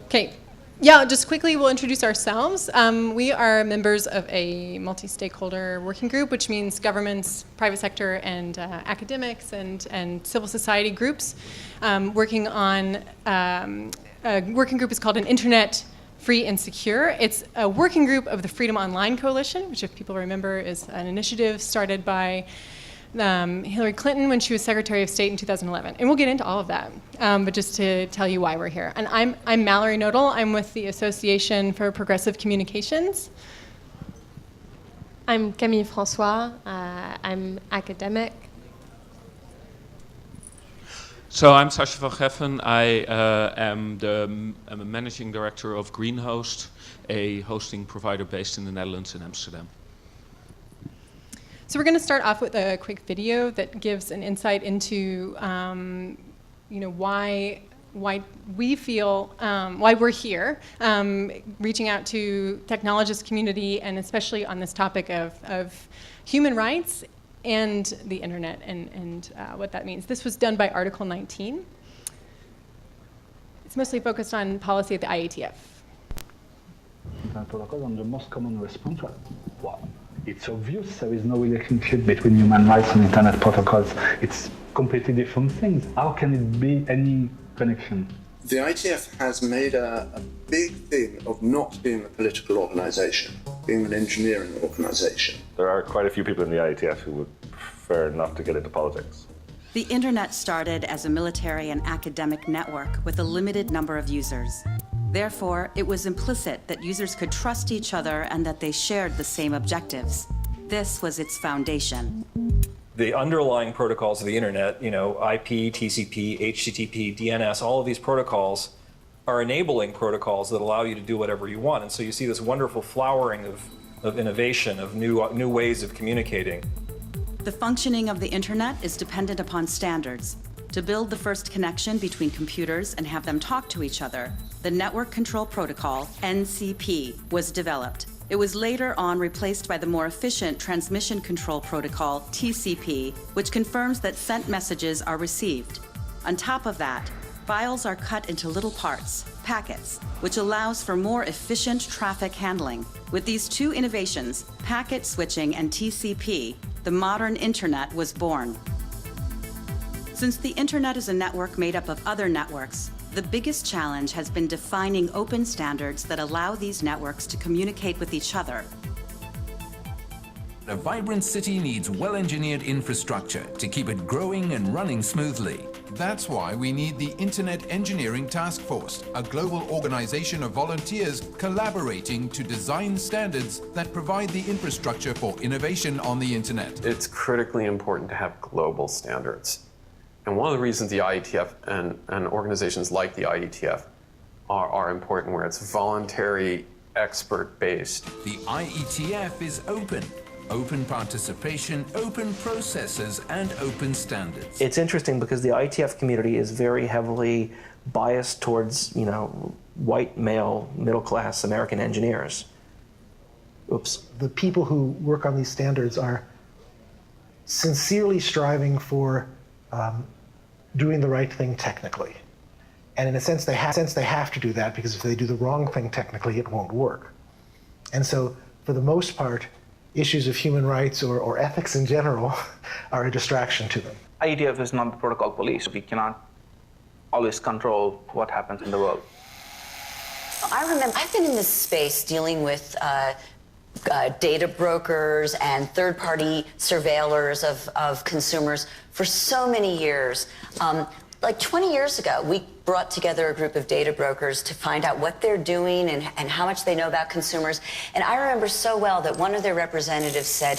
Okay. Yeah, just quickly, we'll introduce ourselves. We are members of a multi-stakeholder working group, which means governments, private sector, and academics and civil society groups working on a working group is called an Internet Free and Secure. It's a working group of the Freedom Online Coalition, which if people remember is an initiative started by Hillary Clinton when she was Secretary of State in 2011. And we'll get into all of that, but just to tell you why we're here. And I'm Mallory Nodal. I'm with the Association for Progressive Communications. I'm Camille François. I'm academic. So I'm Sascha van Geffen. I am a managing director of Greenhost, a hosting provider based in the Netherlands in Amsterdam. So we're going to start off with a quick video that gives an insight into, why we feel, why we're here, reaching out to technologist community, and especially on this topic of human rights and the internet and what that means. This was done by Article 19. It's mostly focused on policy at the IETF. Protocol on the most common response. Wow. It's obvious there is no relationship between human rights and internet protocols. It's completely different things. How can it be any connection? The IETF has made a big thing of not being a political organisation, being an engineering organisation. There are quite a few people in the IETF who would prefer not to get into politics. The internet started as a military and academic network with a limited number of users. Therefore, it was implicit that users could trust each other and that they shared the same objectives. This was its foundation. The underlying protocols of the internet, IP, TCP, HTTP, DNS, all of these protocols are enabling protocols that allow you to do whatever you want. And so you see this wonderful flowering of innovation, of new ways of communicating. The functioning of the internet is dependent upon standards. To build the first connection between computers and have them talk to each other, the Network Control Protocol, NCP, was developed. It was later on replaced by the more efficient Transmission Control Protocol, TCP, which confirms that sent messages are received. On top of that, files are cut into little parts, packets, which allows for more efficient traffic handling. With these two innovations, packet switching and TCP, the modern internet was born. Since the internet is a network made up of other networks, the biggest challenge has been defining open standards that allow these networks to communicate with each other. A vibrant city needs well-engineered infrastructure to keep it growing and running smoothly. That's why we need the Internet Engineering Task Force, a global organization of volunteers collaborating to design standards that provide the infrastructure for innovation on the internet. It's critically important to have global standards. And one of the reasons the IETF and organizations like the IETF are important, where it's voluntary, expert-based. The IETF is open. Open participation, open processes, and open standards. It's interesting because the IETF community is very heavily biased towards, white, male, middle-class American engineers. Oops. The people who work on these standards are sincerely striving for doing the right thing technically. And in a sense, they have to do that, because if they do the wrong thing technically, it won't work. And so, for the most part, issues of human rights or ethics in general are a distraction to them. IETF is not the protocol police. We cannot always control what happens in the world. I remember I've been in this space dealing with data brokers and third-party surveillors of consumers for so many years. Like 20 years ago, we brought together a group of data brokers to find out what they're doing and how much they know about consumers. And I remember so well that one of their representatives said,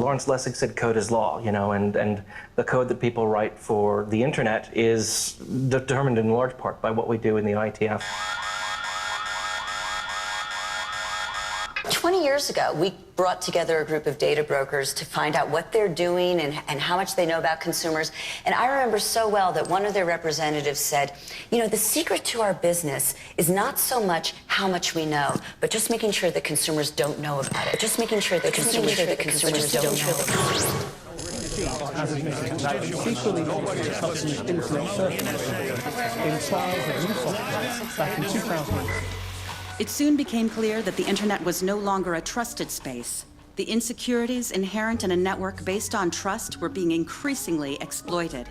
Lawrence Lessig said code is law, and the code that people write for the internet is determined in large part by what we do in the IETF. 20 years ago, we brought together a group of data brokers to find out what they're doing and how much they know about consumers. And I remember so well that one of their representatives said, the secret to our business is not so much how much we know, but just making sure that consumers don't know about it. Just making sure that consumers don't know about it. as it makes it equally substance influence in trials of new software back in 2000. It soon became clear that the internet was no longer a trusted space. The insecurities inherent in a network based on trust were being increasingly exploited.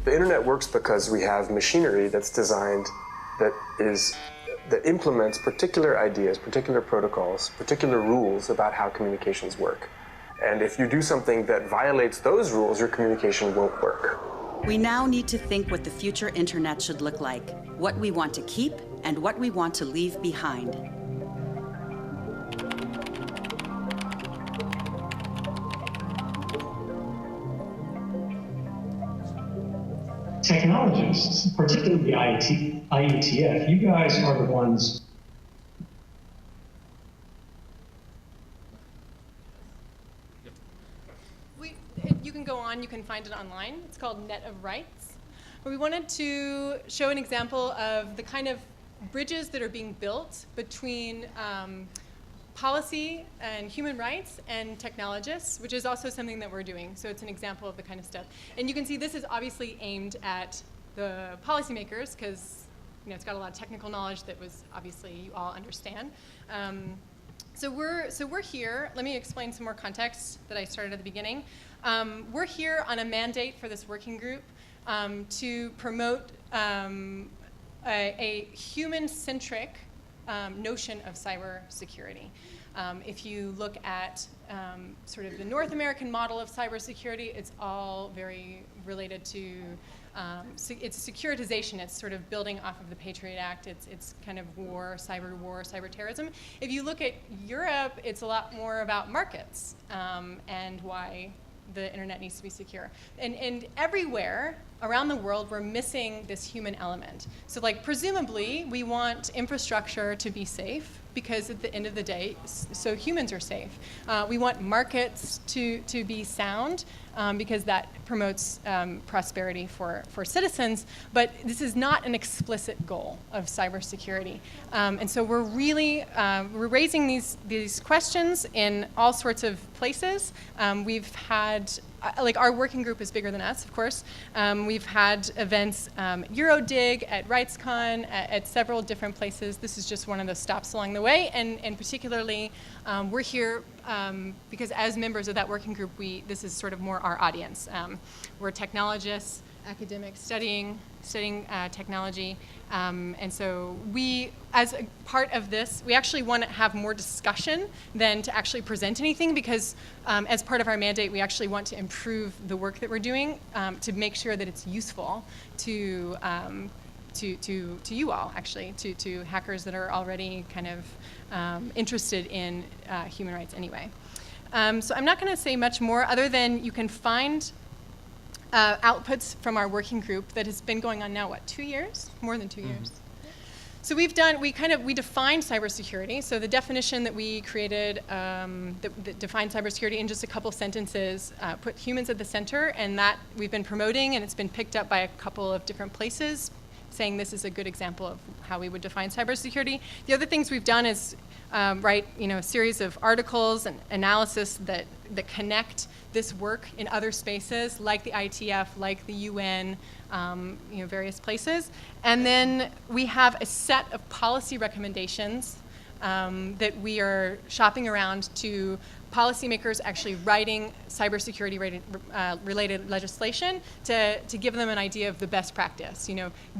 The internet works because we have machinery that's designed that implements particular ideas, particular protocols, particular rules about how communications work. And if you do something that violates those rules, your communication won't work. We now need to think what the future internet should look like, what we want to keep and what we want to leave behind. Technologists, particularly the IETF, you guys are the ones. You can go on, you can find it online. It's called Net of Rights. But we wanted to show an example of the kind of bridges that are being built between policy and human rights and technologists, which is also something that we're doing. So it's an example of the kind of stuff. And you can see this is obviously aimed at the policymakers because it's got a lot of technical knowledge that was obviously you all understand. So we're here. Let me explain some more context that I started at the beginning. We're here on a mandate for this working group to promote a human-centric notion of cybersecurity. If you look at sort of the North American model of cybersecurity, it's all very related to it's securitization. It's sort of building off of the Patriot Act. It's kind of cyber terrorism. If you look at Europe, it's a lot more about markets and why the internet needs to be secure. And everywhere around the world, we're missing this human element. So like presumably, we want infrastructure to be safe because at the end of the day, so humans are safe. We want markets to be sound because that promotes prosperity for citizens, but this is not an explicit goal of cybersecurity. And so we're really, we're raising these questions in all sorts of places. We've had, like our working group is bigger than us, of course. We've had events, Eurodig, at RightsCon, at several different places. This is just one of the stops along the way, and particularly we're here because as members of that working group, this is sort of more our audience. We're technologists, academics studying technology, and so we, as a part of this, we actually want to have more discussion than to actually present anything because as part of our mandate, we actually want to improve the work that we're doing to make sure that it's useful to you all, actually, to hackers that are already kind of interested in human rights anyway. So I'm not going to say much more other than you can find outputs from our working group that has been going on now, what, 2 years? More than 2 years. So we defined cybersecurity. So the definition that we created that defined cybersecurity in just a couple sentences put humans at the center, and that we've been promoting, and it's been picked up by a couple of different places, saying this is a good example of how we would define cybersecurity. The other things we've done is write a series of articles and analysis that connect this work in other spaces, like the IETF, like the UN, various places. And then we have a set of policy recommendations that we are shopping around to policymakers actually writing cybersecurity related legislation to give them an idea of the best practice.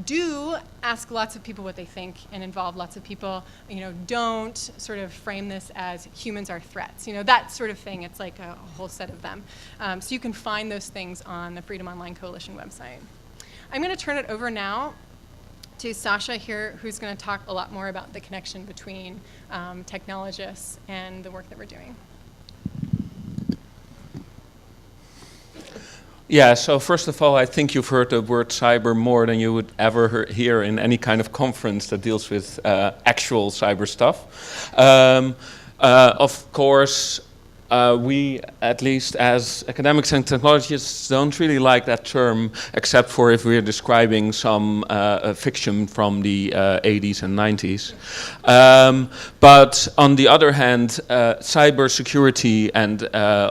Do ask lots of people what they think and involve lots of people. Don't sort of frame this as humans are threats. That sort of thing. It's like a whole set of them. So you can find those things on the Freedom Online Coalition website. I'm going to turn it over now to Sasha here, who's going to talk a lot more about the connection between technologists and the work that we're doing. Yeah, so first of all, I think you've heard the word cyber more than you would ever hear in any kind of conference that deals with actual cyber stuff. Of course, we, at least as academics and technologists, don't really like that term, except for if we're describing some fiction from the 80s and 90s. But on the other hand, cybersecurity and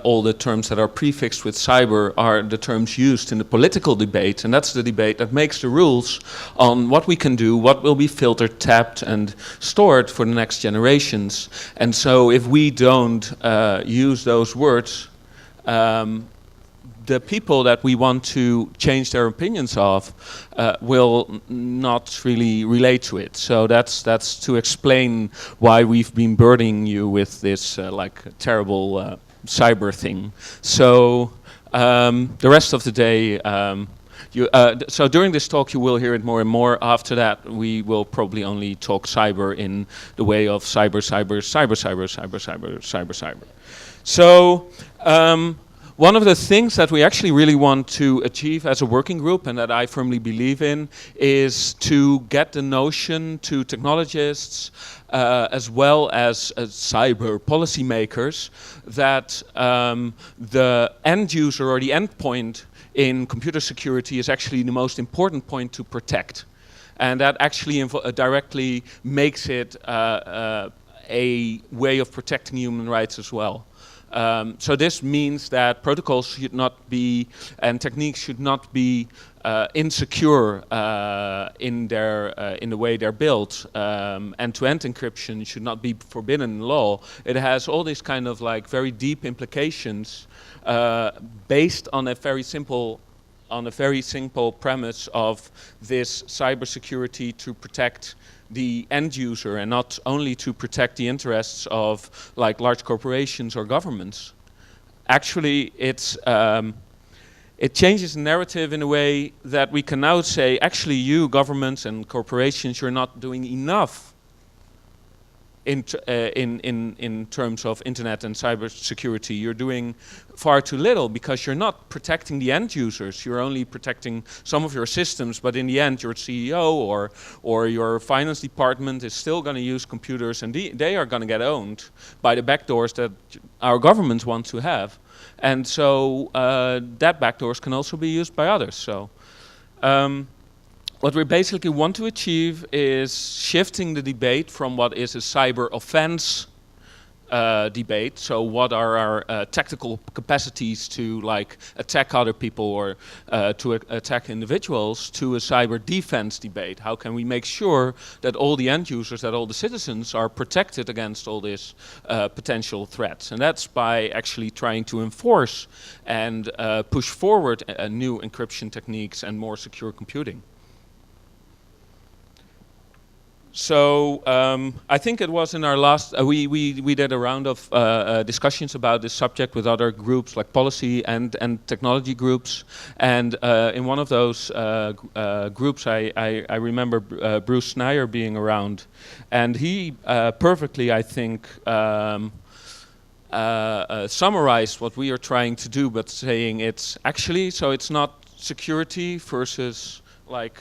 all the terms that are prefixed with cyber are the terms used in the political debate, and that's the debate that makes the rules on what we can do, what will be filtered, tapped, and stored for the next generations. And so if we don't use those words, the people that we want to change their opinions of will not really relate to it. So that's to explain why we've been burdening you with this like terrible cyber thing. So the rest of the day, so during this talk you will hear it more and more. After that we will probably only talk cyber in the way of cyber. So one of the things that we actually really want to achieve as a working group, and that I firmly believe in, is to get the notion to technologists as well as cyber policymakers that the end user or the endpoint in computer security is actually the most important point to protect. And that actually directly makes it a way of protecting human rights as well. So this means that protocols should not be, and techniques should not be insecure in the way they're built. End-to-end encryption should not be forbidden in law. It has all these kind of like very deep implications based on a very simple premise of this cybersecurity to protect the end user and not only to protect the interests of like large corporations or governments. Actually, it changes the narrative in a way that we can now say, actually you governments and corporations, you're not doing enough in terms of internet and cyber security. You're doing far too little because you're not protecting the end users. You're only protecting some of your systems, but in the end your CEO or your finance department is still going to use computers, and they are going to get owned by the backdoors that our governments want to have. And so that backdoors can also be used by others. So what we basically want to achieve is shifting the debate from what is a cyber offense debate. So what are our tactical capacities to like attack other people or to attack individuals, to a cyber defense debate. How can we make sure that all the end users, that all the citizens are protected against all these potential threats? And that's by actually trying to enforce and push forward new encryption techniques and more secure computing. So I think it was in our last, we did a round of discussions about this subject with other groups like policy and technology groups. And in one of those groups, I remember Bruce Sneyer being around. And he perfectly, I think, summarized what we are trying to do, but saying it's actually, so it's not security versus like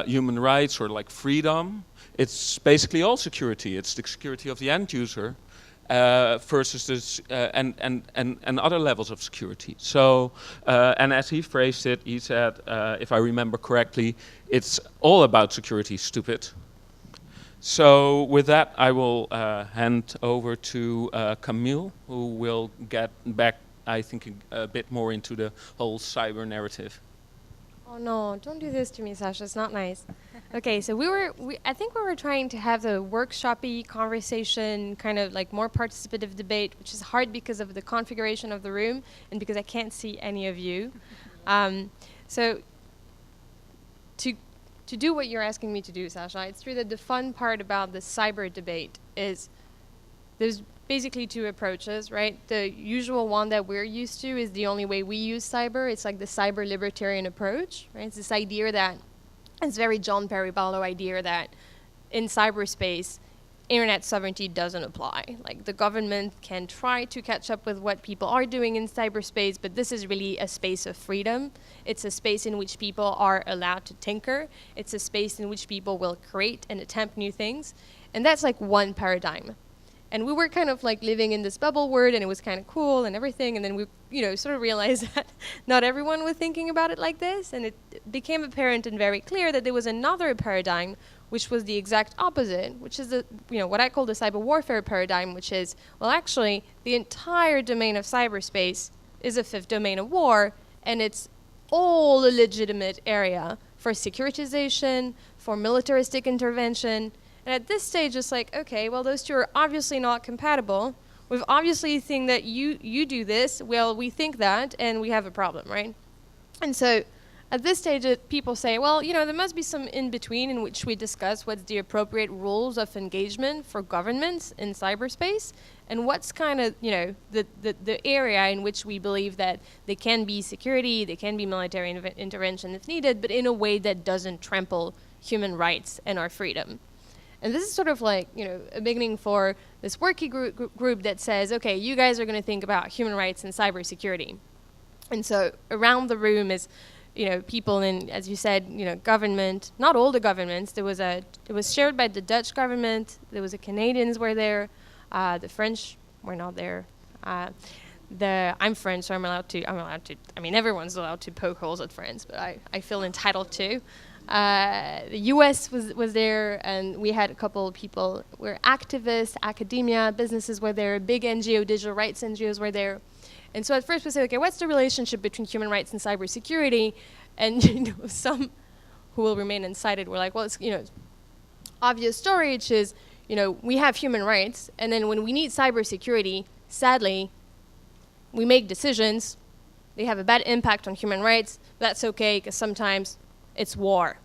human rights or like freedom. It's basically all security. It's the security of the end user versus this and other levels of security. So, and as he phrased it, he said, if I remember correctly, it's all about security, stupid. So with that, I will hand over to Camille, who will get back, I think, a bit more into the whole cyber narrative. Oh no, don't do this to me, Sasha, it's not nice. Okay, so I think we were trying to have a workshop-y conversation, kind of like more participative debate, which is hard because of the configuration of the room and because I can't see any of you. So to do what you're asking me to do, Sasha, it's true that the fun part about the cyber debate is there's basically two approaches, right? The usual one that we're used to is the only way we use cyber. It's like the cyber libertarian approach, right? It's this idea that, it's very John Perry Barlow idea that in cyberspace, internet sovereignty doesn't apply. Like the government can try to catch up with what people are doing in cyberspace, but this is really a space of freedom. It's a space in which people are allowed to tinker. It's a space in which people will create and attempt new things. And that's like one paradigm. And we were kind of like living in this bubble world, and it was kind of cool and everything. And then we, sort of realized that not everyone was thinking about it like this. And it became apparent and very clear that there was another paradigm, which was the exact opposite, which is what I call the cyber warfare paradigm, which is, well, actually, the entire domain of cyberspace is a fifth domain of war, and it's all a legitimate area for securitization, for militaristic intervention. And at this stage, it's like, okay, well, those two are obviously not compatible. We've obviously think that you do this, well, we think that, and we have a problem, right? And so at this stage, people say, well, there must be some in-between in which we discuss what's the appropriate rules of engagement for governments in cyberspace, and what's kind of, the area in which we believe that there can be security, there can be military intervention if needed, but in a way that doesn't trample human rights and our freedom. And this is sort of like, a beginning for this working group that says, okay, you guys are going to think about human rights and cybersecurity. And so around the room is, people in, as you said, government, not all the governments. It was shared by the Dutch government. There was the Canadians were there. The French were not there. I'm French, so I'm allowed to, everyone's allowed to poke holes at France, but I feel entitled to. The US was there, and we had a couple of people were activists, academia, businesses were there, big NGO, digital rights NGOs were there. And so at first we said, okay, what's the relationship between human rights and cybersecurity? And some who will remain unsighted were like, well, it's obvious story, which is, we have human rights, and then when we need cybersecurity, sadly, we make decisions, they have a bad impact on human rights. That's okay, because sometimes it's war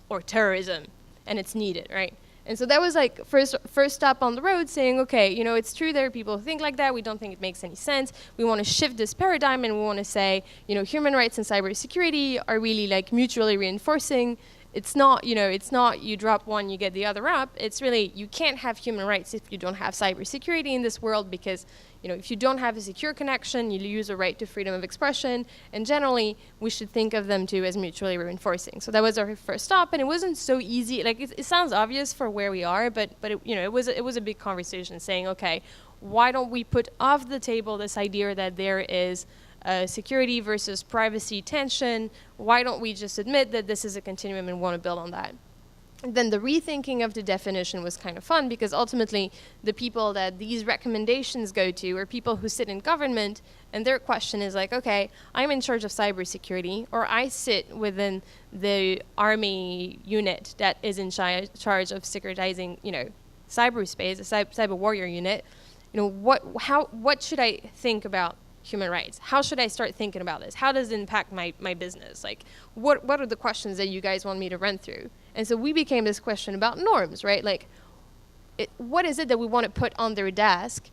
or terrorism, and it's needed, right? And so that was like first stop on the road saying, okay, it's true there are people who think like that. We don't think it makes any sense. We want to shift this paradigm, and we want to say, human rights and cybersecurity are really like mutually reinforcing. It's not, you drop one, you get the other up. It's really, you can't have human rights if you don't have cybersecurity in this world, because if you don't have a secure connection, you lose a right to freedom of expression. And generally, we should think of them too as mutually reinforcing. So that was our first stop, and it wasn't so easy. Like it sounds obvious for where we are, but it was a big conversation saying, okay, why don't we put off the table this idea that there is security versus privacy tension? Why don't we just admit that this is a continuum and want to build on that? And then the rethinking of the definition was kind of fun, because ultimately the people that these recommendations go to are people who sit in government, and their question is like, okay, I'm in charge of cybersecurity, or I sit within the army unit that is in charge of securitizing, cyberspace, a cyber warrior unit. What should I think about human rights? How should I start thinking about this? How does it impact my business? Like, what are the questions that you guys want me to run through? And so we became this question about norms, right? Like, what is it that we want to put on their desk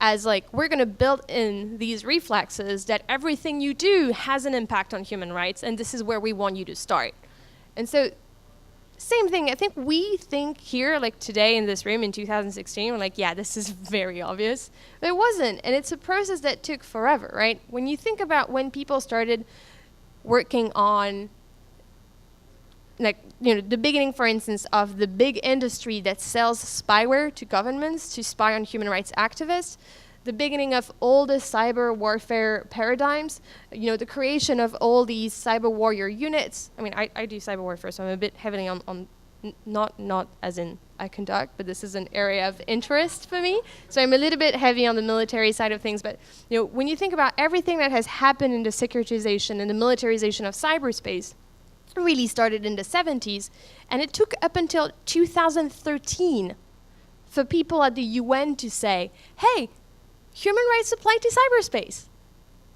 as like, we're going to build in these reflexes that everything you do has an impact on human rights, and this is where we want you to start. And so same thing, I think we think here, like today in this room in 2016, we're like, yeah, this is very obvious. But it wasn't, and it's a process that took forever, right? When you think about when people started working on, like, the beginning, for instance, of the big industry that sells spyware to governments to spy on human rights activists, the beginning of all the cyber warfare paradigms, the creation of all these cyber warrior units. I mean, I do cyber warfare, so I'm a bit heavily on not as in I conduct, but this is an area of interest for me. So I'm a little bit heavy on the military side of things. But when you think about everything that has happened in the securitization and the militarization of cyberspace, it really started in the 70s, and it took up until 2013 for people at the UN to say, hey, human rights apply to cyberspace.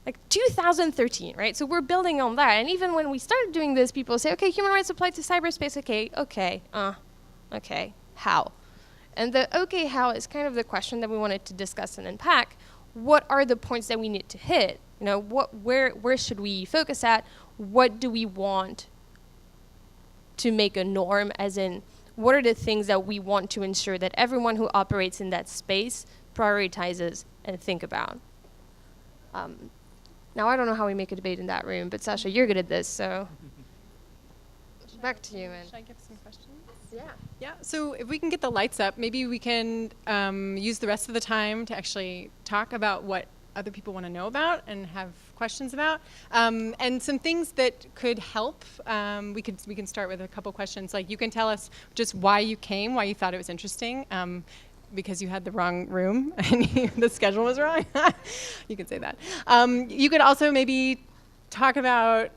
Like 2013, right? So we're building on that. And even when we started doing this, people say, okay, human rights apply to cyberspace. Okay, how? And the okay, how is kind of the question that we wanted to discuss and unpack. What are the points that we need to hit? Where should we focus at? What do we want to make a norm, as in, what are the things that we want to ensure that everyone who operates in that space prioritizes and think about? Now, I don't know how we make a debate in that room, but Sasha, you're good at this, so back to you, man. Should I give some questions? Yeah, so if we can get the lights up, maybe we can use the rest of the time to actually talk about what other people want to know about and have questions about, and some things that could help. We can start with a couple questions. Like, you can tell us just why you came, why you thought it was interesting, because you had the wrong room and the schedule was wrong. You can say that. You could also maybe talk about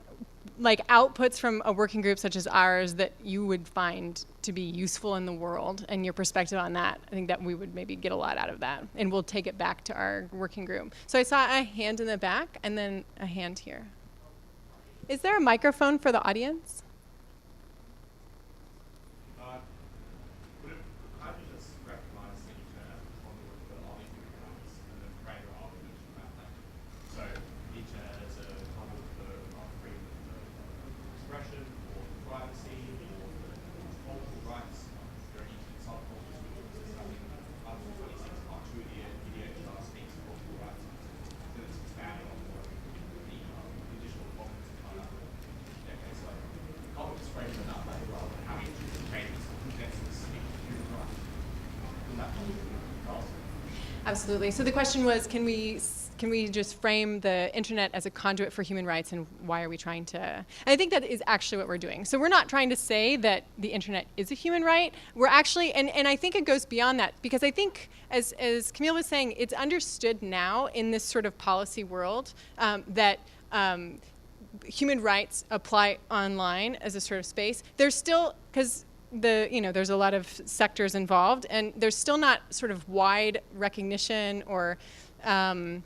like outputs from a working group such as ours that you would find to be useful in the world, and your perspective on that. I think that we would maybe get a lot out of that, and we'll take it back to our working group. So I saw a hand in the back and then a hand here. Is there a microphone for the audience? Absolutely. So the question was, can we just frame the internet as a conduit for human rights, and why are we trying to? And I think that is actually what we're doing. So we're not trying to say that the internet is a human right. We're actually, and I think it goes beyond that, because I think, as Camille was saying, it's understood now in this sort of policy world that human rights apply online as a sort of space. There's still, because there's a lot of sectors involved, and there's still not sort of wide recognition, or that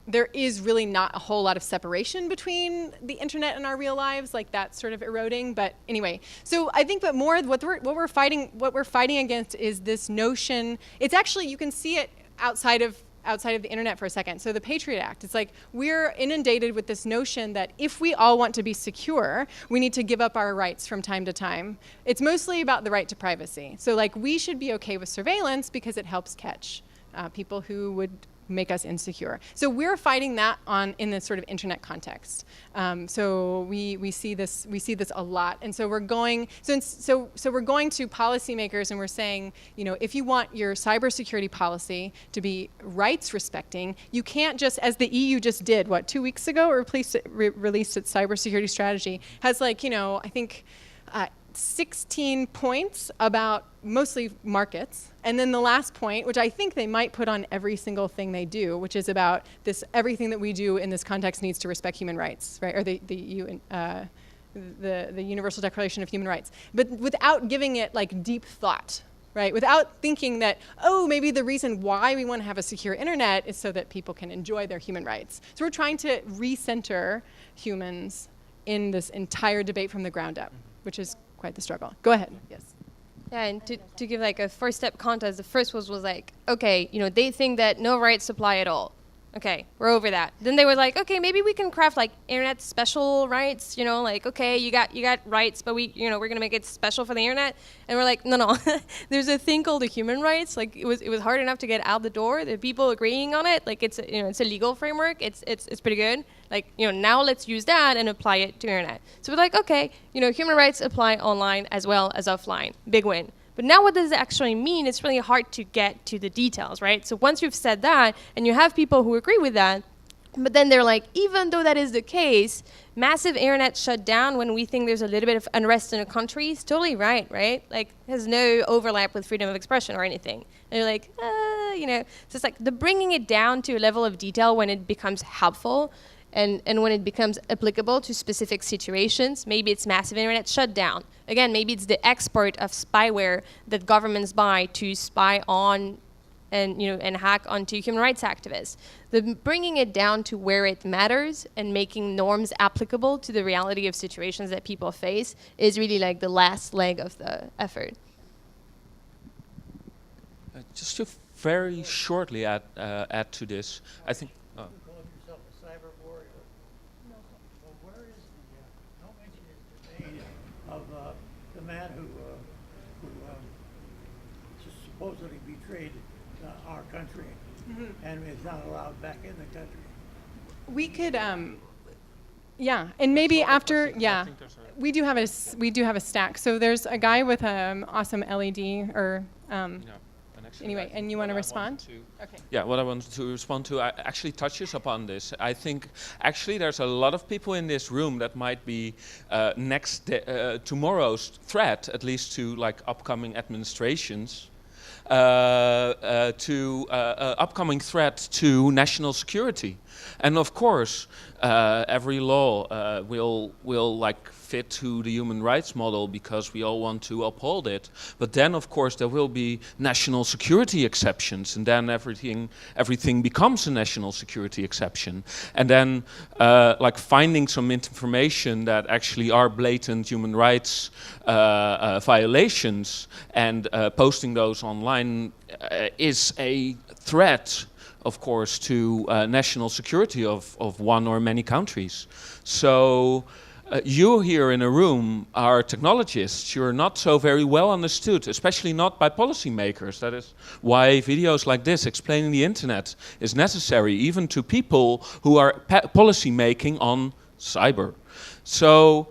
there is really not a whole lot of separation between the internet and our real lives, like that's sort of eroding. But anyway, so I think, but more what we're fighting against is this notion. It's actually, you can see it outside of the internet for a second. So the Patriot Act, it's like we're inundated with this notion that if we all want to be secure, we need to give up our rights from time to time. It's mostly about the right to privacy. So like, we should be okay with surveillance because it helps catch people who would make us insecure. So we're fighting that in this sort of internet context. So we see this a lot, and so we're going so we're going to policymakers and we're saying, if you want your cybersecurity policy to be rights respecting, you can't just, as the EU just did, 2 weeks ago, released its cybersecurity strategy, has I think 16 points about mostly markets, and then the last point, which I think they might put on every single thing they do, which is about this: everything that we do in this context needs to respect human rights, right? Or the Universal Declaration of Human Rights, but without giving it like deep thought, right? Without thinking that, maybe the reason why we want to have a secure internet is so that people can enjoy their human rights. So we're trying to recenter humans in this entire debate from the ground up, which is quite the struggle. Go ahead. Yes. Yeah, and to give like a first step context, the first was like, okay, they think that no rights apply at all. Okay, we're over that. Then they were like, okay, maybe we can craft like internet special rights, like, okay, you got rights, but we're gonna make it special for the internet. And we're like, no. There's a thing called the human rights. Like, it was hard enough to get out the door. The people agreeing on it, like, it's a legal framework. It's pretty good. Like, now let's use that and apply it to internet. So we're like, okay, human rights apply online as well as offline. Big win. But now what does it actually mean? It's really hard to get to the details, right? So once you've said that, and you have people who agree with that, but then they're like, even though that is the case, massive internet shutdown when we think there's a little bit of unrest in a country is totally right? Like, it has no overlap with freedom of expression or anything. And you're like, so it's like the bringing it down to a level of detail when it becomes helpful, and when it becomes applicable to specific situations. Maybe it's massive internet shutdown. Again, maybe it's the export of spyware that governments buy to spy on and hack onto human rights activists. The bringing it down to where it matters and making norms applicable to the reality of situations that people face is really like the last leg of the effort. Just to very shortly add to this, I think. The man who supposedly betrayed our country and is not allowed back in the country. We could, Yeah, and maybe after, yeah, think there's a- we do have a stack. So there's a guy with an awesome LED or anyway, and you want to respond? Okay. Yeah, what I wanted to respond to actually touches upon this. I think actually there's a lot of people in this room that might be tomorrow's threat, at least to like upcoming administrations, to upcoming threat to national security. And of course, every law will like fit to the human rights model because we all want to uphold it. But then, of course, there will be national security exceptions, and then everything becomes a national security exception. And then, like finding some information that actually are blatant human rights violations and posting those online is a threat, of course, to national security of one or many countries. So you here in a room are technologists. You're not so very well understood, especially not by policymakers. That is why videos like this explaining the internet is necessary, even to people who are policy making on cyber. So,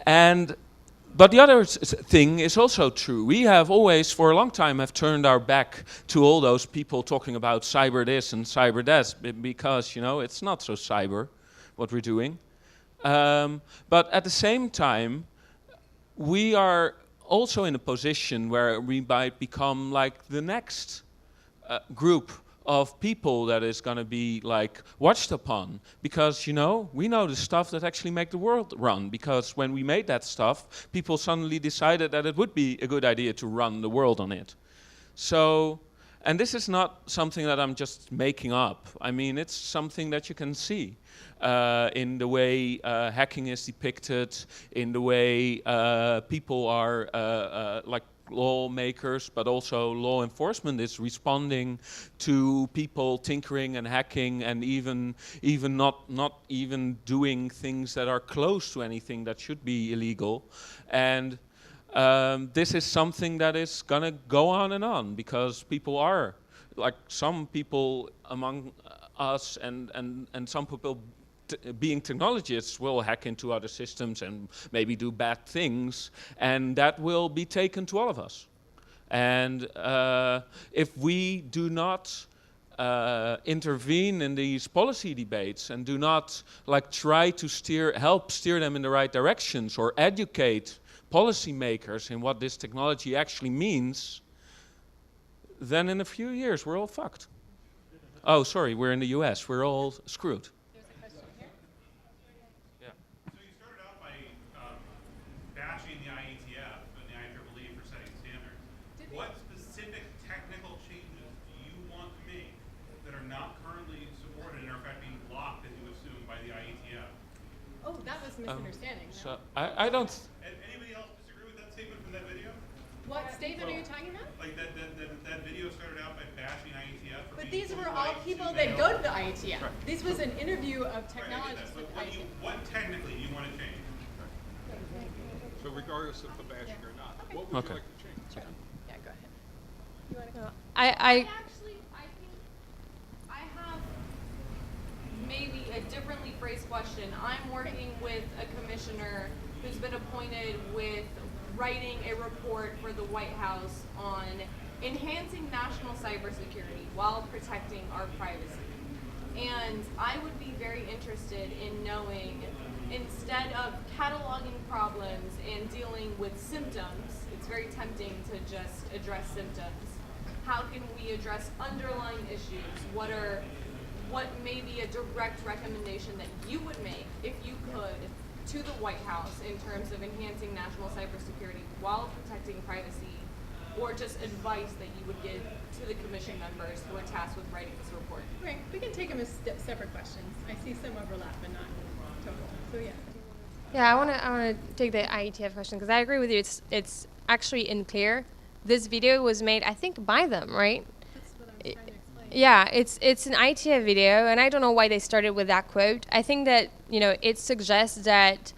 but the other thing is also true. We have always, for a long time, have turned our back to all those people talking about cyber this and cyber that, because, you know, it's not so cyber what we're doing. But at the same time, we are also in a position where we might become like the next group of people that is going to be like watched upon, because, you know, we know the stuff that actually make the world run, because when we made that stuff, people suddenly decided that it would be a good idea to run the world on it. So, and this is not something that I'm just making up. I mean, it's something that you can see in the way hacking is depicted, in the way people are like lawmakers, but also law enforcement is responding to people tinkering and hacking, and even not even doing things that are close to anything that should be illegal. And this is something that is gonna go on, because people are, like some people among us and some people being technologists will hack into other systems and maybe do bad things, and that will be taken to all of us. And if we do not intervene in these policy debates and do not like try to help steer them in the right directions, or educate policymakers in what this technology actually means, then in a few years we're all fucked. Oh, sorry, we're in the US. We're all screwed. Bashing the IETF and the IEEE for setting standards. What specific technical changes do you want to make that are not currently supported and are in fact being blocked, as you assume, by the IETF? Oh, that was misunderstanding. So I don't. Anybody else disagree with that statement from that video? What statement are you talking about? Like that video started out by bashing IETF. But these were all people that go to the IETF. Right. This was an interview of technologists with IETF. What technically do you want to change? So regardless of the bashing or not, what would you like to change? Sure. Yeah, go ahead. You want to go? I think I have maybe a differently phrased question. I'm working with a commissioner who's been appointed with writing a report for the White House on enhancing national cybersecurity while protecting our privacy. And I would be very interested in knowing, instead of cataloging problems and dealing with symptoms, it's very tempting to just address symptoms. How can we address underlying issues? What may be a direct recommendation that you would make, if you could, to the White House in terms of enhancing national cybersecurity while protecting privacy, or just advice that you would give to the commission members who are tasked with writing this report? Right, we can take them as separate questions. I see some overlap, but not total. So yeah. Yeah, I want to take the IETF question, because I agree with you. It's actually unclear. This video was made, I think, by them, right? That's what I was trying to explain. Yeah, it's an IETF video, and I don't know why they started with that quote. I think that, you know, it suggests that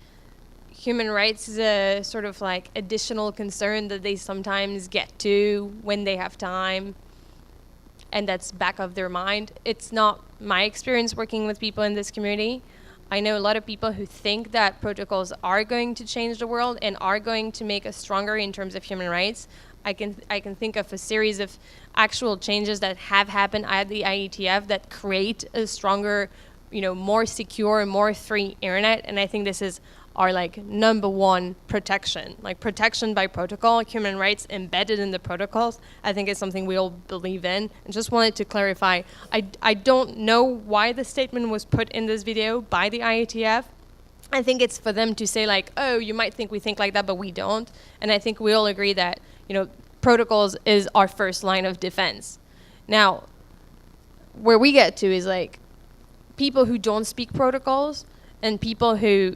human rights is a sort of like additional concern that they sometimes get to when they have time, and that's back of their mind. It's not my experience working with people in this community. I know a lot of people who think that protocols are going to change the world and are going to make us stronger in terms of human rights. I can think of a series of actual changes that have happened at the IETF that create a stronger, more secure, more free internet. And I think this is our number one protection, protection by protocol, human rights embedded in the protocols. I think is something we all believe in. And just wanted to clarify, I don't know why the statement was put in this video by the IETF. I think it's for them to say oh, you might think we think like that, but we don't. And I think we all agree that, protocols is our first line of defense. Now, where we get to is people who don't speak protocols and people who,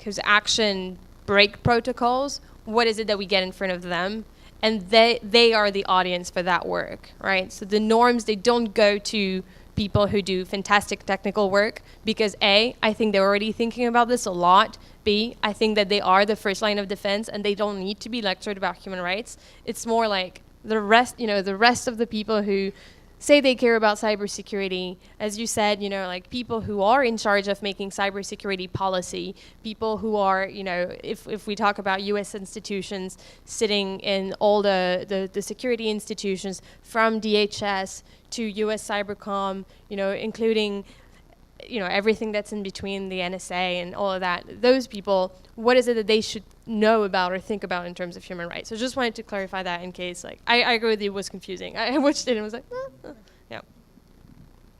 whose action break protocols, what is it that we get in front of them? And they are the audience for that work, right? So the norms, they don't go to people who do fantastic technical work because A, I think they're already thinking about this a lot. B, I think that they are the first line of defense and they don't need to be lectured about human rights. It's more the rest of the people who say they care about cybersecurity, as you said, people who are in charge of making cybersecurity policy, people who are, if we talk about U.S. institutions sitting in all the security institutions from DHS to U.S. Cybercom, including, everything that's in between the NSA and all of that. Those people, what is it that they should know about or think about in terms of human rights? So just wanted to clarify that in case, I agree with you, it was confusing. I watched it and was yeah.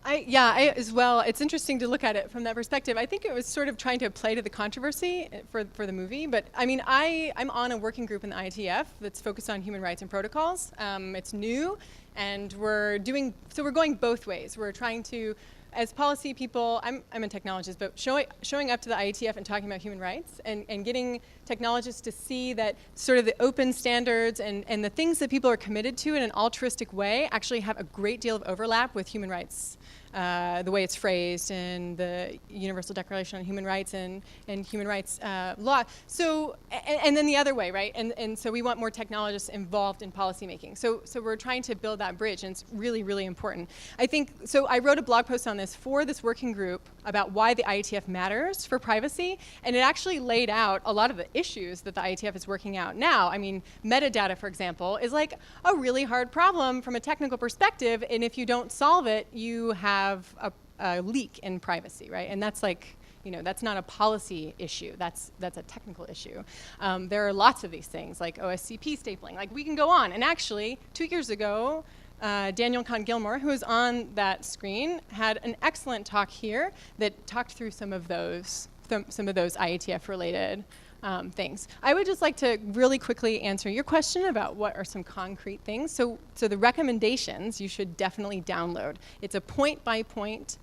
I as well. It's interesting to look at it from that perspective. I think it was sort of trying to play to the controversy for the movie. But I mean, I'm on a working group in the IETF that's focused on human rights and protocols. It's new, and we're going both ways. We're trying to, as policy people, I'm a technologist, but showing up to the IETF and talking about human rights and getting technologists to see that sort of the open standards and the things that people are committed to in an altruistic way actually have a great deal of overlap with human rights. The way it's phrased in the Universal Declaration on Human Rights and human rights law. So, and then the other way, right? And so we want more technologists involved in policymaking. So we're trying to build that bridge, and it's really, really important. I think, so I wrote a blog post on this for this working group about why the IETF matters for privacy, and it actually laid out a lot of the issues that the IETF is working out now. I mean, metadata, for example, is a really hard problem from a technical perspective, and if you don't solve it, you have a leak in privacy, right? And that's that's not a policy issue. That's a technical issue. There are lots of these things, like OSCP stapling. We can go on. And actually, 2 years ago, Daniel Kahn-Gilmore, who is on that screen, had an excellent talk here that talked through some of those IETF-related things. I would just like to really quickly answer your question about what are some concrete things. So the recommendations you should definitely download. It's a point-by-point,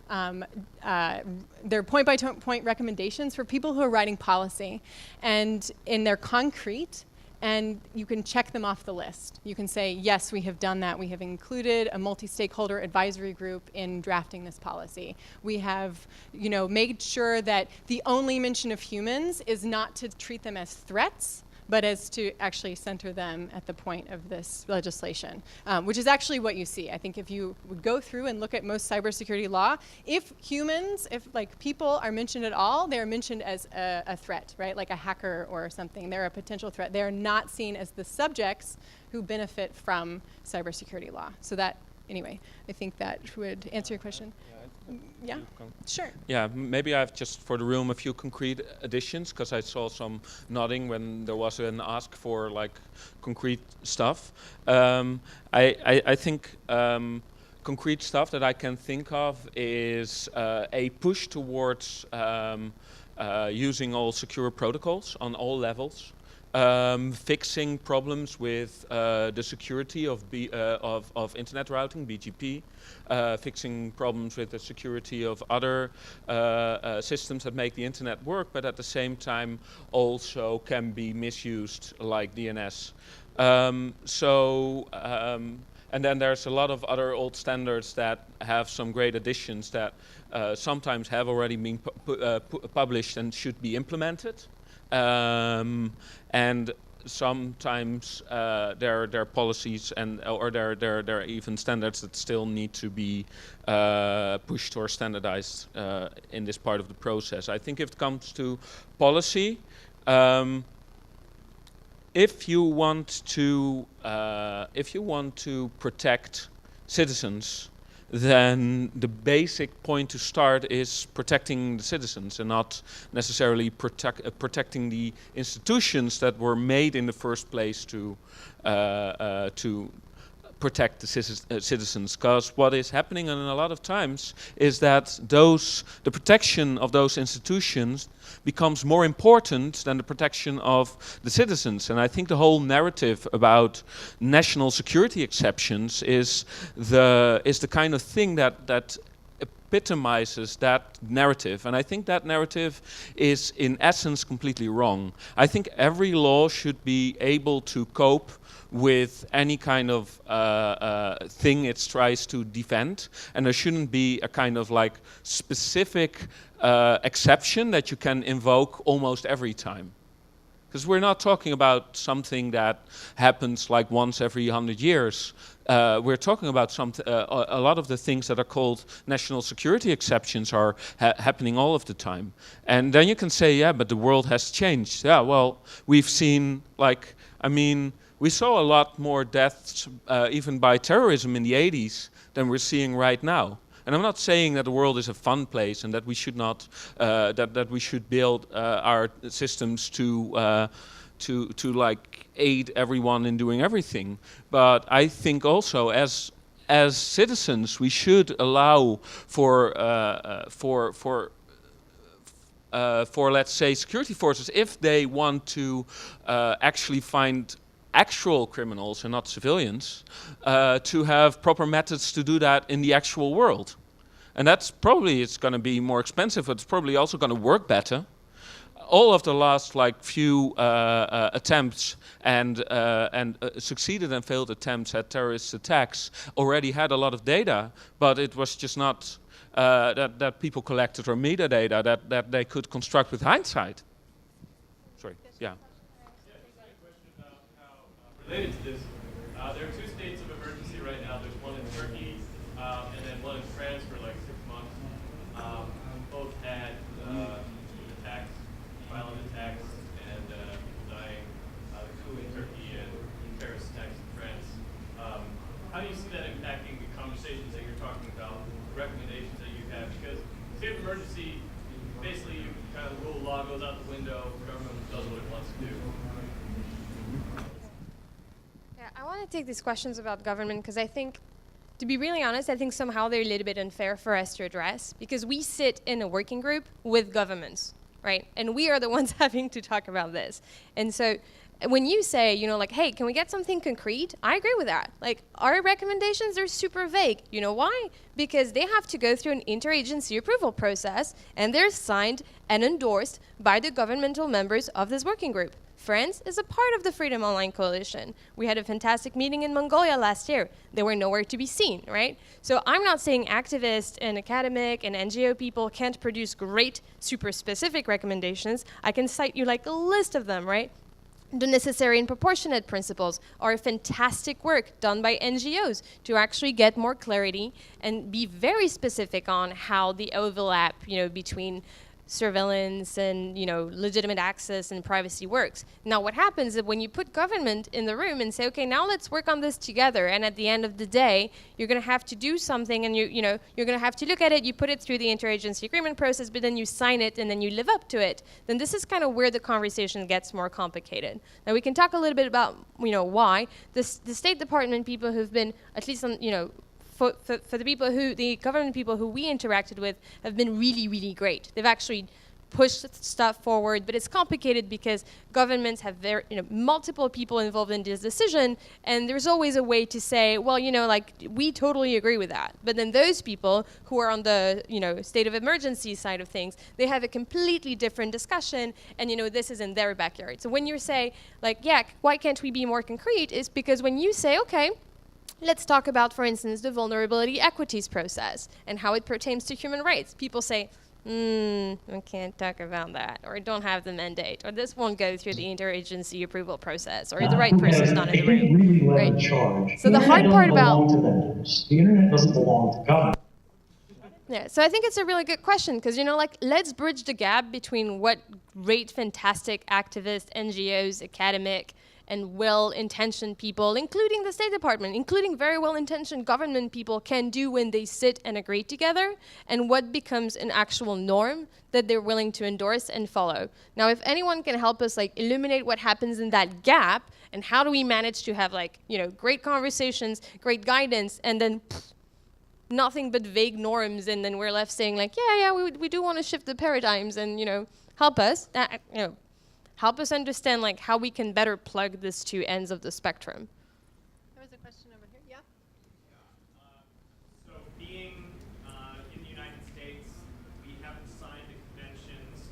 they're point-by-point recommendations for people who are writing policy. And they're concrete, and you can check them off the list. You can say, yes, we have done that. We have included a multi-stakeholder advisory group in drafting this policy. We have, made sure that the only mention of humans is not to treat them as threats, but as to actually center them at the point of this legislation, which is actually what you see. I think if you would go through and look at most cybersecurity law, if people are mentioned at all, they're mentioned as a threat, right? Like a hacker or something. They're a potential threat. They're not seen as the subjects who benefit from cybersecurity law. So that, anyway, I think that would answer your question. Yeah, sure. Yeah, maybe I have just for the room a few concrete additions, because I saw some nodding when there was an ask for concrete stuff. I think concrete stuff that I can think of is a push towards using all secure protocols on all levels. Fixing problems with the security of internet routing, BGP, fixing problems with the security of other systems that make the internet work, but at the same time also can be misused, like DNS. And then there's a lot of other old standards that have some great additions that sometimes have already been published and should be implemented. And sometimes there are policies or there are even standards that still need to be pushed or standardized in this part of the process. I think if it comes to policy, if you want to protect citizens, then the basic point to start is protecting the citizens and not necessarily protecting the institutions that were made in the first place to protect the citizens. Because what is happening in a lot of times is that the protection of those institutions becomes more important than the protection of the citizens. And I think the whole narrative about national security exceptions is the kind of thing that epitomizes that narrative. And I think that narrative is in essence completely wrong. I think every law should be able to cope with any kind of thing it tries to defend, and there shouldn't be a kind of like specific exception that you can invoke almost every time. Because we're not talking about something that happens like once every 100 years. We're talking about a lot of the things that are called national security exceptions are happening all of the time. And then you can say, yeah, but the world has changed. Yeah, well, we've seen we saw a lot more deaths even by terrorism in the 80s than we're seeing right now. And I'm not saying that the world is a fun place and that we should not that we should build our systems to like aid everyone in doing everything. But I think also as citizens we should allow for let's say security forces, if they want to actually find actual criminals and not civilians, to have proper methods to do that in the actual world. And that's probably, it's going to be more expensive, but it's probably also going to work better. All of the last few attempts and succeeded and failed attempts at terrorist attacks already had a lot of data, but it was just not that people collected or metadata that they could construct with hindsight. Sorry, yeah. Related to this, there are two states of emergency right now. There's one in Turkey and then one in France for like 6 months. Both had attacks, violent attacks, and people dying. The coup in Turkey and terrorist attacks in France. How do you see that impacting the conversations that you're talking about, the recommendations that you have? Because state of emergency, basically, you kind of the rule of law goes out the window. Government does what it wants to do. I want to take these questions about government because I think, to be really honest, I think somehow they're a little bit unfair for us to address because we sit in a working group with governments, right? And we are the ones having to talk about this. And so when you say, like, hey, can we get something concrete? I agree with that. Like, our recommendations are super vague. You know why? Because they have to go through an interagency approval process and they're signed and endorsed by the governmental members of this working group. France is a part of the Freedom Online Coalition. We had a fantastic meeting in Mongolia last year. They were nowhere to be seen, right? So I'm not saying activists and academic and NGO people can't produce great, super specific recommendations. I can cite you like a list of them, right? The necessary and proportionate principles are fantastic work done by NGOs to actually get more clarity and be very specific on how the overlap, between surveillance and legitimate access and privacy works. Now what happens is when you put government in the room and say, okay, now let's work on this together, and at the end of the day you're going to have to do something, and you're going to have to look at it, you put it through the interagency agreement process, but then you sign it and then you live up to it, then this is kind of where the conversation gets more complicated. Now we can talk a little bit about why the State Department people who've been, at least on for the government people who we interacted with have been really, really great. They've actually pushed stuff forward, but it's complicated because governments have multiple people involved in this decision, and there's always a way to say, well, we totally agree with that. But then those people who are on the, state of emergency side of things, they have a completely different discussion, and this is in their backyard. So when you say, why can't we be more concrete, is because when you say, okay, let's talk about, for instance, the vulnerability equities process and how it pertains to human rights. People say, I can't talk about that, or don't have the mandate, or this won't go through the interagency approval process, or the right person's not in the room. Really led Right? the charge. So the hard part about The internet doesn't belong to vendors. The internet doesn't belong to government. Yeah, so I think it's a really good question because, like, let's bridge the gap between what great, fantastic activists, NGOs, academic, and well-intentioned people, including the State Department, including very well-intentioned government people, can do when they sit and agree together, and what becomes an actual norm that they're willing to endorse and follow. Now, if anyone can help us, like, illuminate what happens in that gap, and how do we manage to have, like, great conversations, great guidance, and then nothing but vague norms, and then we're left saying, like, we do want to shift the paradigms, and help us help us understand, like, how we can better plug these two ends of the spectrum. There was a question over here. Yeah. So being in the United States, we haven't signed the conventions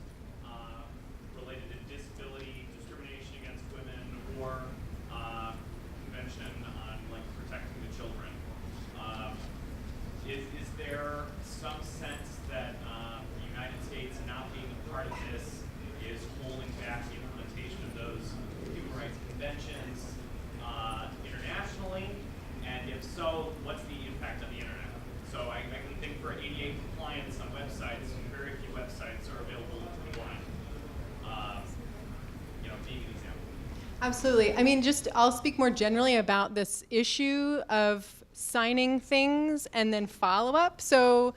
related to disability, discrimination against women, or convention on, like, protecting the children. Is there some sense that the United States not being a part of this is holding back the implementation of those human rights conventions internationally? And if so, what's the impact on the internet? So I can think for ADA compliance on websites, very few websites are available to the blind. Being an example. Absolutely. I mean, I'll speak more generally about this issue of signing things and then follow-up. So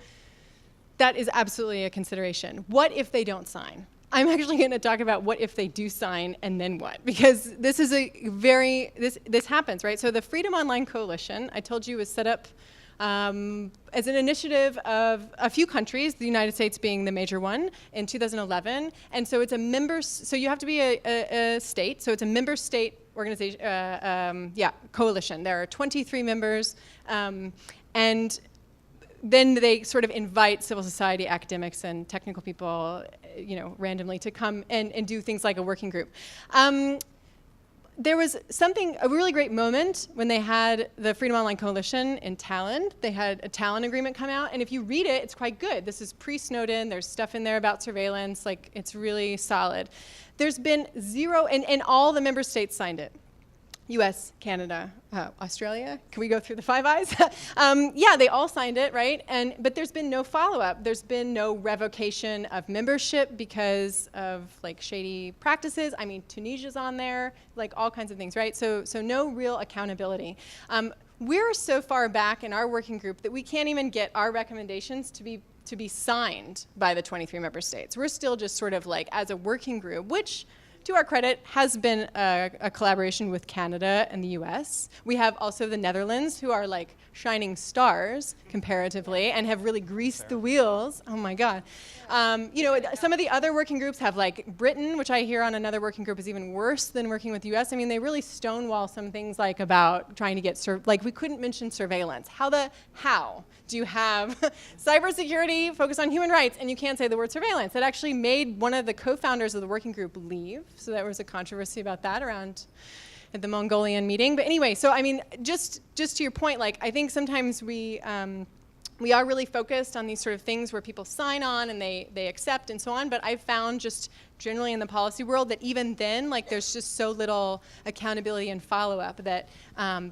that is absolutely a consideration. What if they don't sign? I'm actually going to talk about what if they do sign and then what, because this is this happens, right? So the Freedom Online Coalition, I told you, was set up as an initiative of a few countries, the United States being the major one, in 2011. And so it's so you have to be a state, so it's a member state organization, coalition. There are 23 members, and then they sort of invite civil society, academics, and technical people, randomly to come and do things like a working group. There was a really great moment when they had the Freedom Online Coalition in Tallinn. They had a Tallinn agreement come out, and if you read it, it's quite good. This is pre-Snowden. There's stuff in there about surveillance. Like, it's really solid. There's been zero, and all the member states signed it. US, Canada, Australia. Can we go through the Five Eyes? They all signed it, right? But there's been no follow-up. There's been no revocation of membership because of, like, shady practices. I mean, Tunisia's on there, like, all kinds of things, right? So no real accountability. We're so far back in our working group that we can't even get our recommendations to be signed by the 23 member states. We're still just sort of like, as a working group, which, to our credit, has been a collaboration with Canada and the US. We have also the Netherlands, who are like shining stars comparatively and have really greased the wheels. Oh my God. Some of the other working groups have, like, Britain, which I hear on another working group is even worse than working with the US. I mean, they really stonewall some things, like, about trying to get, we couldn't mention surveillance. How do you have cybersecurity focus on human rights and you can't say the word surveillance? That actually made one of the co-founders of the working group leave. So there was a controversy about that around at the Mongolian meeting. But anyway, so I mean, just to your point, like, I think sometimes we are really focused on these sort of things where people sign on and they accept and so on. But I've found just generally in the policy world that even then, like, there's just so little accountability and follow-up that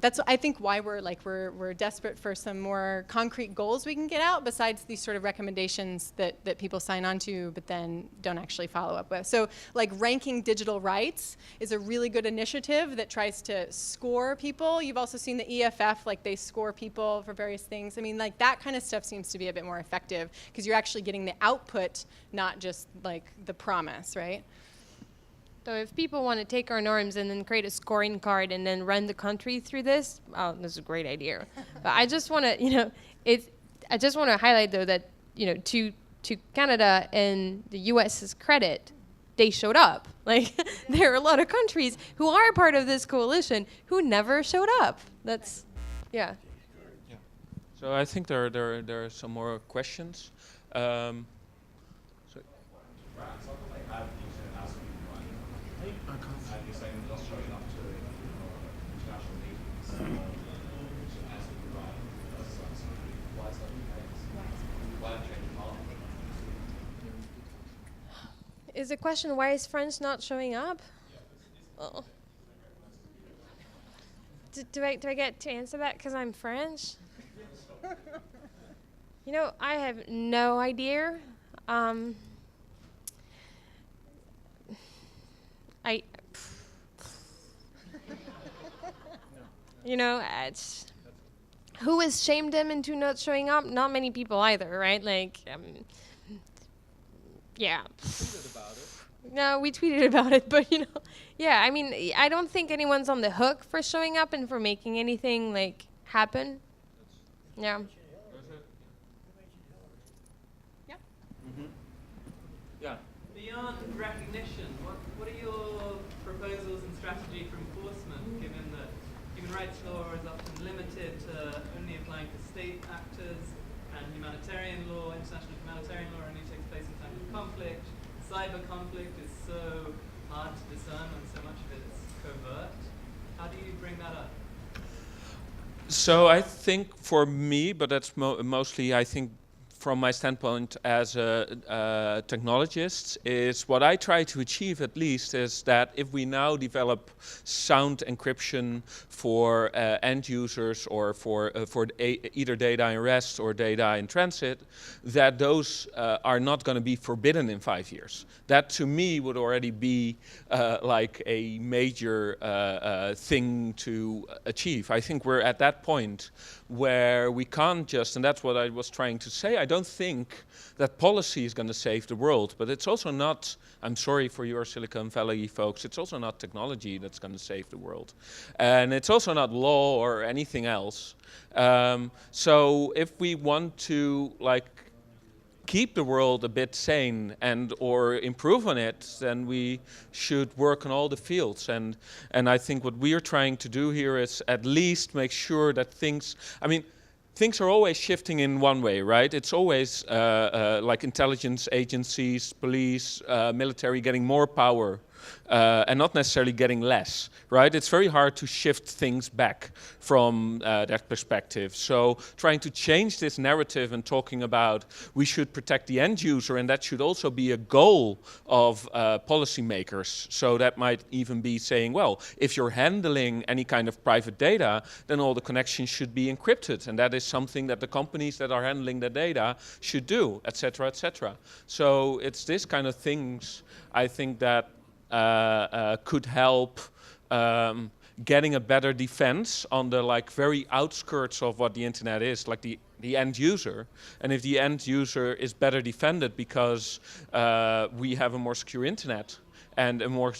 that's, I think, why we're desperate for some more concrete goals we can get out besides these sort of recommendations that people sign on to but then don't actually follow up with. So, like, ranking digital rights is a really good initiative that tries to score people. You've also seen the EFF, like, they score people for various things. I mean, like, that kind of stuff seems to be a bit more effective because you're actually getting the output, not just, like, the promise, right? So if people want to take our norms and then create a scoring card and then run the country through this, this is a great idea. But I just want to, I just want to highlight, though, that, to Canada and the U.S.'s credit, they showed up. Like, there are a lot of countries who are part of this coalition who never showed up. That's, yeah. So I think there are some more questions. Is the question, why is French not showing up? Oh. Do I get to answer that because I'm French? You know, I have no idea. Who has shamed them into not showing up? Not many people either, right? Like, yeah. No, we tweeted about it, but yeah. I mean, I don't think anyone's on the hook for showing up and for making anything like happen. Yeah. Yeah. Beyond recognition, what are your proposals and strategy for enforcement, given that human rights law is often limited to only applying to state actors, and humanitarian law, international humanitarian law, only takes place in times of conflict. Cyber conflict is so hard to discern when so much of it is covert. How do you bring that up? So I think for me, but that's mostly, I think, from my standpoint as a technologist, is what I try to achieve at least is that if we now develop sound encryption for end users or for either data in rest or data in transit, that those are not going to be forbidden in 5 years. That to me would already be like a major thing to achieve. I think we're at that point where we can't just, and that's what I was trying to say, I don't think that policy is going to save the world, but it's also not, I'm sorry for your Silicon Valley folks, it's also not technology that's going to save the world. And it's also not law or anything else. So if we want to keep the world a bit sane and or improve on it, then we should work on all the fields. And I think what we are trying to do here is at least make sure that things are always shifting in one way, right? It's always like intelligence agencies, police, military getting more power and not necessarily getting less, right? It's very hard to shift things back from that perspective. So trying to change this narrative and talking about we should protect the end user, and that should also be a goal of policymakers. So that might even be saying, well, if you're handling any kind of private data, then all the connections should be encrypted, and that is something that the companies that are handling the data should do, et cetera, et cetera. So it's this kind of things, I think, that could help getting a better defense on the very outskirts of what the internet is, like the end user. And if the end user is better defended because we have a more secure internet and a more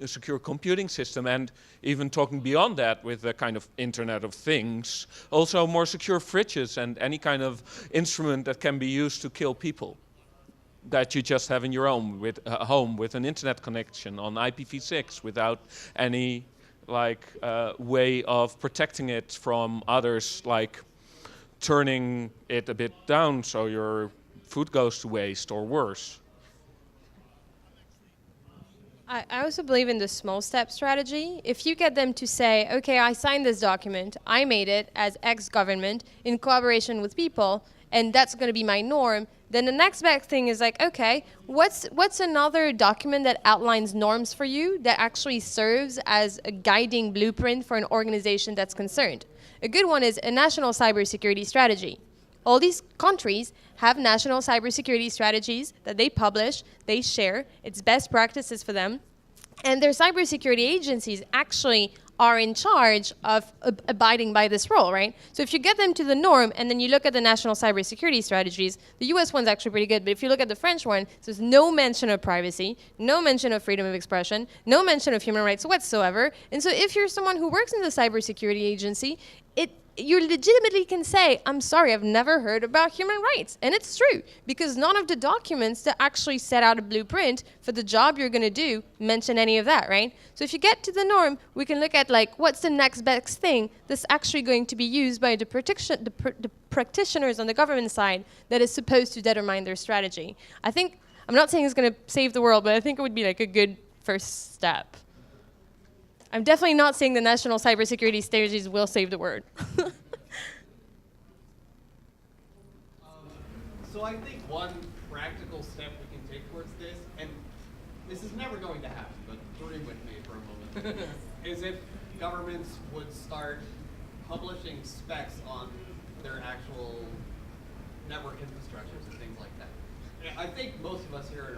secure computing system, and even talking beyond that with the kind of Internet of Things, also more secure fridges and any kind of instrument that can be used to kill people, that you just have in your home with an internet connection on IPv6 without any way of protecting it from others, like turning it a bit down so your food goes to waste or worse. I also believe in the small step strategy. If you get them to say, okay, I signed this document, I made it as X government in collaboration with people, and that's going to be my norm, then the next best thing is like, okay, what's another document that outlines norms for you that actually serves as a guiding blueprint for an organization that's concerned? A good one is a national cybersecurity strategy. All these countries have national cybersecurity strategies that they publish, they share, it's best practices for them, and their cybersecurity agencies actually are in charge of abiding by this rule, right? So if you get them to the norm and then you look at the national cybersecurity strategies, the US one's actually pretty good, but if you look at the French one, there's no mention of privacy, no mention of freedom of expression, no mention of human rights whatsoever. And so if you're someone who works in the cybersecurity agency, you legitimately can say, I'm sorry, I've never heard about human rights. And it's true, because none of the documents that actually set out a blueprint for the job you're going to do mention any of that, right? So if you get to the norm, we can look at what's the next best thing that's actually going to be used by the practitioners on the government side that is supposed to determine their strategy. I'm not saying it's going to save the world, but I think it would be a good first step. I'm definitely not saying the national cybersecurity strategies will save the world. So I think one practical step we can take towards this, and this is never going to happen, but dream with me for a moment, is if governments would start publishing specs on their actual network infrastructures and things like that. I think most of us here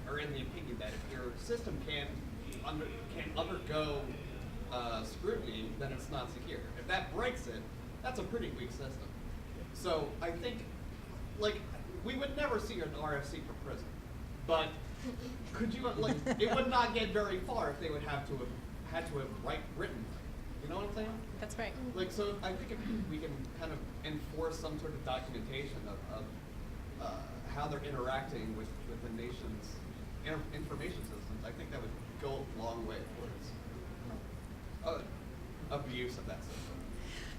are in the opinion that if your system can undergo scrutiny, then it's not secure. If that breaks it, that's a pretty weak system. So I think, like, we would never see an RFC for prison, but could you, like, it would not get very far if they would have written. You know what I'm saying? That's right. Like, so I think if we can kind of enforce some sort of documentation of how they're interacting with the nation's information systems, I think that would go a long way towards abuse of that system.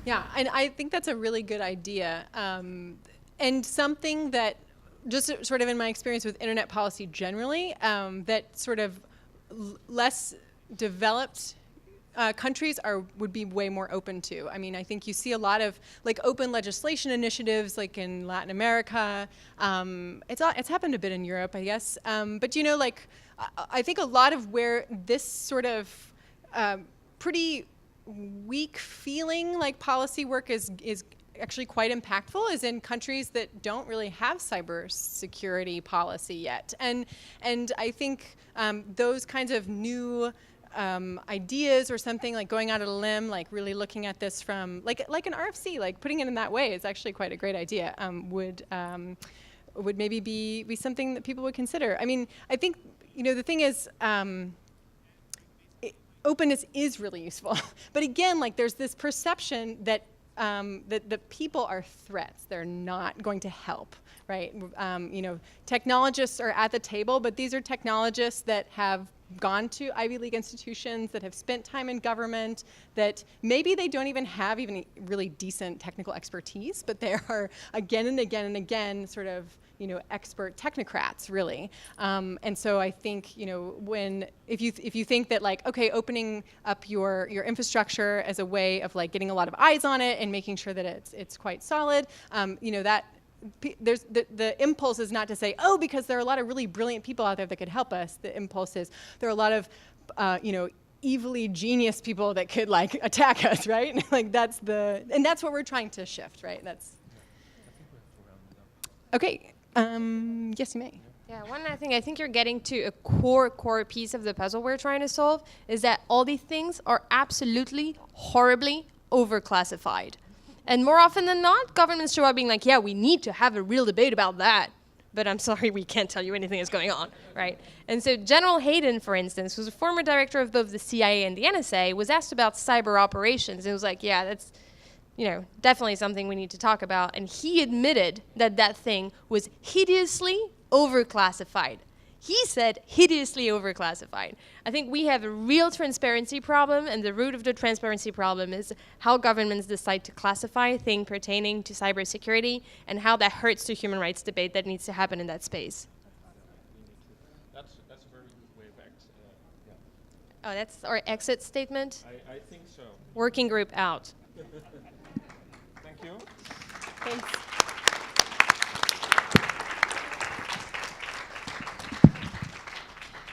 Yeah, and I think that's a really good idea. And something that, just sort of in my experience with internet policy generally, that sort of less developed countries would be way more open to. I mean, I think you see a lot of like open legislation initiatives, like in Latin America. It's happened a bit in Europe, I guess. But you know, like I think a lot of where this sort of pretty weak feeling like policy work is actually quite impactful is in countries that don't really have cybersecurity policy yet. And I think those kinds of new ideas or something, like going out on a limb, like really looking at this from like an RFC, like putting it in that way is actually quite a great idea. Would maybe be something that people would consider. I mean, I think, you know, the thing is, openness is really useful, but again, like there's this perception that that people are threats. They're not going to help, right? You know, technologists are at the table, but these are technologists that have gone to Ivy League institutions, that have spent time in government, that maybe they don't even have even really decent technical expertise, but they are again and again and again sort of, you know, expert technocrats, really. And so I think, you know, if you think that like, okay, opening up your infrastructure as a way of like getting a lot of eyes on it and making sure that it's quite solid, you know, that there's the impulse is not to say, oh, because there are a lot of really brilliant people out there that could help us. The impulse is there are a lot of, you know, evilly genius people that could like attack us, right? Like and that's what we're trying to shift, right? That's okay. Yes, you may. Yeah, one thing I think you're getting to a core piece of the puzzle we're trying to solve is that all these things are absolutely horribly overclassified. And more often than not, governments show up being like, yeah, we need to have a real debate about that. But I'm sorry, we can't tell you anything is going on, right? And so General Hayden, for instance, who's a former director of both the CIA and the NSA, was asked about cyber operations. And it was like, yeah, that's, you know, definitely something we need to talk about. And he admitted that that thing was hideously overclassified. He said hideously overclassified. I think we have a real transparency problem, and the root of the transparency problem is how governments decide to classify things pertaining to cybersecurity and how that hurts the human rights debate that needs to happen in that space. That's a very good way of exit. Yeah. Oh, that's our exit statement? I think so. Working group out. Thank you. Thanks.